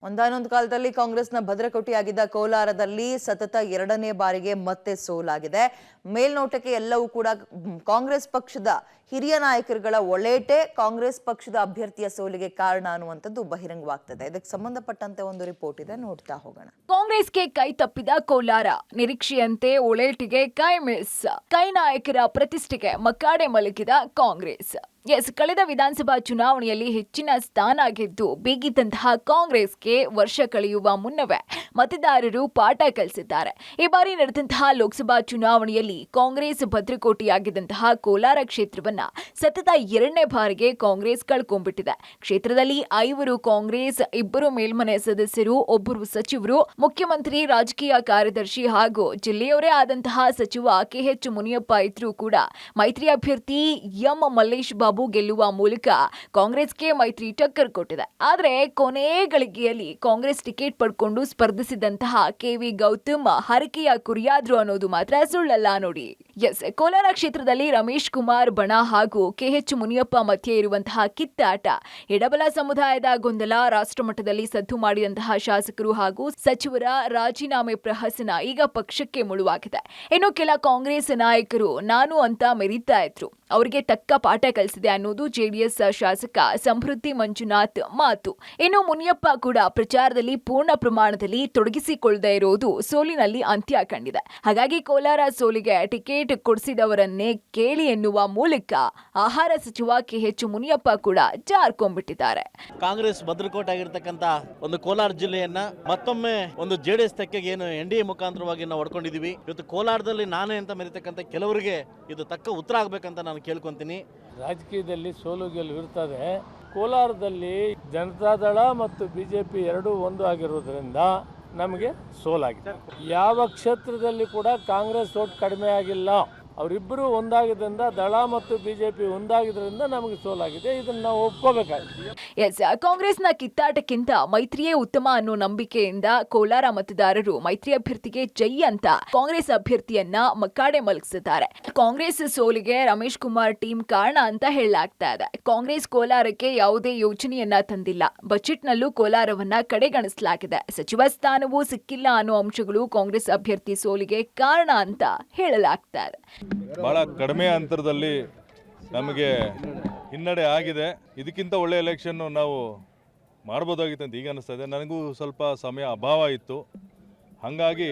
ಒಂದಾನೊಂದು ಕಾಲದಲ್ಲಿ ಕಾಂಗ್ರೆಸ್ನ ಭದ್ರಕೋಟೆಯಾಗಿದ್ದ ಕೋಲಾರದಲ್ಲಿ ಸತತ ಎರಡನೇ ಬಾರಿಗೆ ಮತ್ತೆ ಸೋಲಾಗಿದೆ. ಮೇಲ್ನೋಟಕ್ಕೆ ಎಲ್ಲವೂ ಕೂಡ ಕಾಂಗ್ರೆಸ್ ಪಕ್ಷದ ಹಿರಿಯ ನಾಯಕರುಗಳ ಒಳೇಟೆ ಕಾಂಗ್ರೆಸ್ ಪಕ್ಷದ ಅಭ್ಯರ್ಥಿಯ ಸೋಲಿಗೆ ಕಾರಣ ಅನ್ನುವಂಥದ್ದು ಬಹಿರಂಗವಾಗ್ತದೆ. ಇದಕ್ಕೆ ಸಂಬಂಧಪಟ್ಟಂತೆ ಒಂದು ರಿಪೋರ್ಟ್ ಇದೆ, ನೋಡ್ತಾ ಹೋಗೋಣ. ಕಾಂಗ್ರೆಸ್ಗೆ ಕೈ ತಪ್ಪಿದ ಕೋಲಾರ, ನಿರೀಕ್ಷೆಯಂತೆ ಒಳೇಟಿಗೆ ಕೈ ಮಿಸ್. ಕೈ ನಾಯಕರ ಪ್ರತಿಷ್ಠೆಗೆ ಮಕ್ಕಾಡೆ ಮಲಗಿದ ಕಾಂಗ್ರೆಸ್. ಕಳೆದ ವಿಧಾನಸಭಾ ಚುನಾವಣೆಯಲ್ಲಿ ಹೆಚ್ಚಿನ ಸ್ಥಾನ ಗೆದ್ದು ಬೀಗಿದಂತಹ ಕಾಂಗ್ರೆಸ್ಗೆ ವರ್ಷ ಕಳೆಯುವ ಮುನ್ನವೇ ಮತದಾರರು ಪಾಠ ಕಲಿಸಿದ್ದಾರೆ. ಈ ಬಾರಿ ನಡೆದಂತಹ ಲೋಕಸಭಾ ಚುನಾವಣೆಯಲ್ಲಿ ಕಾಂಗ್ರೆಸ್ ಭದ್ರಕೋಟೆಯಾಗಿದ್ದಂತಹ ಕೋಲಾರ ಕ್ಷೇತ್ರವನ್ನ ಸತತ ಎರಡನೇ ಬಾರಿಗೆ ಕಾಂಗ್ರೆಸ್ ಕಳ್ಕೊಂಡ್ಬಿಟ್ಟಿದೆ. ಕ್ಷೇತ್ರದಲ್ಲಿ 5 ಕಾಂಗ್ರೆಸ್, 2 ಮೇಲ್ಮನೆ ಸದಸ್ಯರು, 1 ಸಚಿವರು, ಮುಖ್ಯಮಂತ್ರಿ, ರಾಜಕೀಯ ಕಾರ್ಯದರ್ಶಿ ಹಾಗೂ ಜಿಲ್ಲೆಯವರೇ ಆದಂತಹ ಸಚಿವ KH ಮುನಿಯಪ್ಪ ಇದ್ರೂ ಕೂಡ ಮೈತ್ರಿ ಅಭ್ಯರ್ಥಿ ಎಂ ಮಲ್ಲೇಶ್ ಬಾಬು ಗೆಲ್ಲುವ ಮೂಲಕ ಕಾಂಗ್ರೆಸ್ಗೆ ಮೈತ್ರಿ ಟಕ್ಕರ್ ಕೊಟ್ಟಿದೆ. ಆದರೆ ಕೊನೆ ಗಳಿಗೆಯಲ್ಲಿ ಕಾಂಗ್ರೆಸ್ ಟಿಕೆಟ್ ಪಡ್ಕೊಂಡು ಸ್ಪರ್ಧಿಸಿದಂತಹ KV ಗೌತಮ್ ಹರಕೆಯ ಕುರಿಯಾದ್ರು ಅನ್ನೋದು ಮಾತ್ರ ಸುಳ್ಳಲ್ಲ ನೋಡಿ. ಕೋಲಾರ ಕ್ಷೇತ್ರದಲ್ಲಿ ರಮೇಶ್ ಕುಮಾರ್ ಬಣ ಹಾಗೂ KH ಮುನಿಯಪ್ಪ ಮಧ್ಯೆ ಇರುವಂತಹ ಕಿತ್ತಾಟ, ಎಡಬಲ ಸಮುದಾಯದ ಗೊಂದಲ, ರಾಷ್ಟ್ರಮಟ್ಟದಲ್ಲಿ ಸದ್ದು ಮಾಡಿದಂತಹ ಶಾಸಕರು ಹಾಗೂ ಸಚಿವರ ರಾಜೀನಾಮೆ ಪ್ರಹಸನ ಈಗ ಪಕ್ಷಕ್ಕೆ ಮುಳುವಾಗಿದೆ. ಇನ್ನು ಕೆಲ ಕಾಂಗ್ರೆಸ್ ನಾಯಕರು ನಾನು ಅಂತ ಮೆರೀತಾ ಇದ್ರು, ಅವರಿಗೆ ತಕ್ಕ ಪಾಠ ಕಲಿಸಿದೆ ಅನ್ನೋದು JDS ಶಾಸಕ ಸಮೃದ್ಧಿ ಮಂಜುನಾಥ್ ಮಾತು. ಇನ್ನು ಮುನಿಯಪ್ಪ ಕೂಡ ಪ್ರಚಾರದಲ್ಲಿ ಪೂರ್ಣ ಪ್ರಮಾಣದಲ್ಲಿ ತೊಡಗಿಸಿಕೊಳ್ಳದೆ ಇರೋದು ಸೋಲಿನಲ್ಲಿ ಅಂತ್ಯ ಕಂಡಿದೆ. ಹಾಗಾಗಿ ಕೋಲಾರ ಸೋಲಿಗೆ ಟಿಕೆಟ್ ಕೊಡಿಸಿದವರನ್ನೇ ಕೇಳಿ ಎನ್ನುವ ಮೂಲಕ ಆಹಾರ ಸಚಿವ KH ಮುನಿಯಪ್ಪ ಕೂಡ ಜಾರ್ಕೊಂಡ್ಬಿಟ್ಟಿದ್ದಾರೆ. ಕಾಂಗ್ರೆಸ್ ಭದ್ರಕೋಟೆ ಆಗಿರ್ತಕ್ಕಂಥ ಒಂದು ಕೋಲಾರ ಜಿಲ್ಲೆಯನ್ನ ಮತ್ತೊಮ್ಮೆ ಒಂದು JDS ತೆಕ್ಕೆಗೆ ಏನು NDA ಮುಖಾಂತರವಾಗಿ ನಾವು ಹೊಡ್ಕೊಂಡಿದೀವಿ. ಇವತ್ತು ಕೋಲಾರದಲ್ಲಿ ನಾನೇ ಅಂತ ಮೆರೀತಕ್ಕಂಥ ಕೆಲವರಿಗೆ ಇದು ತಕ್ಕ ಉತ್ತರ ಆಗ್ಬೇಕಂತ ನಾನು ಕೇಳ್ಕೊಂತೀನಿ. ರಾಜಕೀಯದಲ್ಲಿ ಸೋಲು ಗೆಲುವು ಇರ್ತದೆ. ಕೋಲಾರದಲ್ಲಿ ಜನತಾದಳ ಮತ್ತು BJP ಎರಡೂ ಒಂದು ಆಗಿರೋದ್ರಿಂದ ನಮಗೆ ಸೋಲಾಗಿದೆ. ಯಾವ ಕ್ಷೇತ್ರದಲ್ಲಿ ಕೂಡ ಕಾಂಗ್ರೆಸ್ ಓಟ್ ಕಡಿಮೆ ಆಗಿಲ್ಲ. ಅವರಿಬ್ಬರು ಒಂದಾಗಿದ್ದರಿಂದ ದಳ ಮತ್ತು BJP ಒಂದಾಗಿದ್ದರಿಂದ ನಮಗೆ ಸೋಲಾಗಿದೆ. ಇದನ್ನು ನಾವು ಒಪ್ಕೋಬೇಕಾಗಿದೆ. ಕಾಂಗ್ರೆಸ್ನ ಕಿತ್ತಾಟಕ್ಕಿಂತ ಮೈತ್ರಿಯೇ ಉತ್ತಮ ಅನ್ನೋ ನಂಬಿಕೆಯಿಂದ ಕೋಲಾರ ಮತದಾರರು ಮೈತ್ರಿ ಅಭ್ಯರ್ಥಿಗೆ ಜೈ ಅಂತ ಕಾಂಗ್ರೆಸ್ ಅಭ್ಯರ್ಥಿಯನ್ನ ಮಕ್ಕಾಡೆ ಮಲಗಿಸಿದ್ದಾರೆ. ಕಾಂಗ್ರೆಸ್ ಸೋಲಿಗೆ ರಮೇಶ್ ಕುಮಾರ್ ಟೀಮ್ ಕಾರಣ ಅಂತ ಹೇಳಲಾಗ್ತಾ ಇದೆ. ಕಾಂಗ್ರೆಸ್ ಕೋಲಾರಕ್ಕೆ ಯಾವುದೇ ಯೋಜನೆಯನ್ನ ತಂದಿಲ್ಲ. ಬಜೆಟ್ನಲ್ಲೂ ಕೋಲಾರವನ್ನ ಕಡೆಗಣಿಸಲಾಗಿದೆ. ಸಚಿವ ಸ್ಥಾನವೂ ಸಿಕ್ಕಿಲ್ಲ ಅನ್ನೋ ಅಂಶಗಳು ಕಾಂಗ್ರೆಸ್ ಅಭ್ಯರ್ಥಿ ಸೋಲಿಗೆ ಕಾರಣ ಅಂತ ಹೇಳಲಾಗ್ತಾ ಇದೆ. ಬಹಳ ಕಡಿಮೆ ಅಂತರದಲ್ಲಿ ನಮಗೆ ಹಿನ್ನಡೆ ಆಗಿದೆ. ಇದಕ್ಕಿಂತ ಒಳ್ಳೆ ಎಲೆಕ್ಷನ್ನು ನಾವು ಮಾಡ್ಬೋದಾಗಿತ್ತು ಅಂತ ಈಗ ಅನಿಸ್ತಾ ಇದೆ. ನನಗೂ ಸ್ವಲ್ಪ ಸಮಯ ಅಭಾವ ಇತ್ತು. ಹಾಗಾಗಿ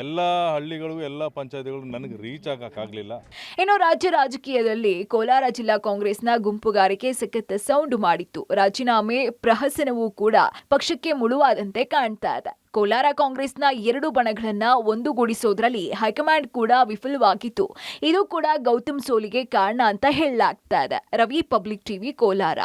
ಎಲ್ಲ ಹಳ್ಳಿಗಳು, ಎಲ್ಲ ಪಂಚಾಯತಿಗಳು ನನಗೆ ರೀಚ್ ಆಗಕ್ಕಾಗಲಿಲ್ಲ. ಇನ್ನು ರಾಜ್ಯ ರಾಜಕೀಯದಲ್ಲಿ ಕೋಲಾರ ಜಿಲ್ಲಾ ಕಾಂಗ್ರೆಸ್ನ ಗುಂಪುಗಾರಿಕೆ ಸಖತ್ ಸೌಂಡ್ ಮಾಡಿತ್ತು. ರಾಜೀನಾಮೆ ಪ್ರಹಸನವೂ ಕೂಡ ಪಕ್ಷಕ್ಕೆ ಮುಳುವಾದಂತೆ ಕಾಣ್ತಾ ಇದೆ. ಕೋಲಾರ ಕಾಂಗ್ರೆಸ್ನ 2 ಬಣಗಳನ್ನ ಒಂದುಗೂಡಿಸೋದ್ರಲ್ಲಿ ಹೈಕಮಾಂಡ್ ಕೂಡ ವಿಫಲವಾಗಿತ್ತು. ಇದು ಕೂಡ ಗೌತಮ್ ಸೋಲಿಗೆ ಕಾರಣ ಅಂತ ಹೇಳಲಾಗ್ತಾ ಇದೆ. Ravi, public TV, Kolar.